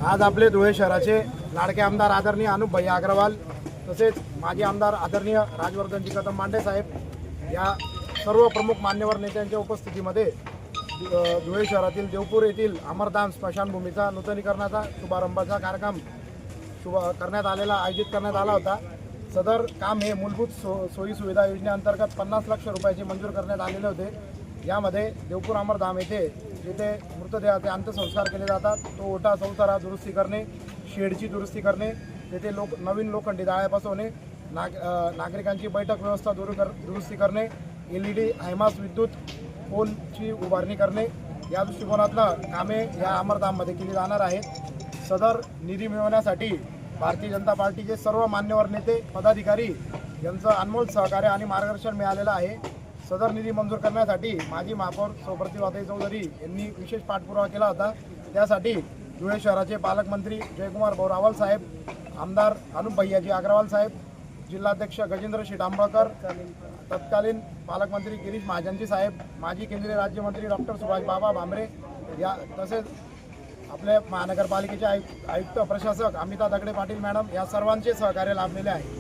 आज आपले धुळे शहराचे लाडके आमदार आदरणीय अनुप भैया अग्रवाल तसेच माजी आमदार आदरणीय राजवर्धनजी कदम मांडे साहेब या सर्व प्रमुख मान्यवर नेत्यांच्या उपस्थितीमध्ये धुळे शहरातील देवपूर येथील अमरधाम स्मशानभूमीचा नूतनीकरणाचा शुभारंभाचा कार्यक्रम करण्यात आला होता। सदर काम हे मूलभूत सोयी सुविधा योजनेअंतर्गत 50 लाख रुपयाचे मंजूर करण्यात आलेले होते। यामध्ये देवपूर अमरधाम येथे जिथे मृतदेहाचे अंत्यसंस्कार केले जातात तो ओटा चौथरा दुरुस्ती करणे, शेडची दुरुस्ती करणे, तेथे नवीन लोखंडी जाळ्या बसवणे, नागरिकांची बैठक व्यवस्था दुरुस्ती करणे, LED हायमास विद्युत पोलची उभारणी करणे या दृष्टिकोनातून कामे या अमरधाममध्ये केली जाणार आहेत। सदर निधी मिळवण्यासाठी भारतीय जनता पार्टीचे सर्व मान्यवर नेते पदाधिकारी यांचं अनमोल सहकार्य आणि मार्गदर्शन मिळालेलं आहे। सदर निधी मंजूर करण्यासाठी माजी महापौर सौ प्रतिभाताई चौधरी यांनी विशेष पाठपुरावा केला होता। त्यासाठी धुळे शहराचे पालकमंत्री जयकुमार भाऊ रावल साहेब, आमदार अनुप भैयाजी अग्रवाल साहेब, जिल्हाध्यक्ष गजेंद्र शेठ आंबळकर, तत्कालीन पालकमंत्री गिरीश महाजनजी साहेब, माजी केंद्रीय राज्यमंत्री डॉक्टर सुभाष बाबा भामरे या तसेच आपल्या महानगरपालिकेचे आयुक्त प्रशासक अमिता दगडे पाटील मॅडम या सर्वांचे सहकार्य लाभलेले आहे।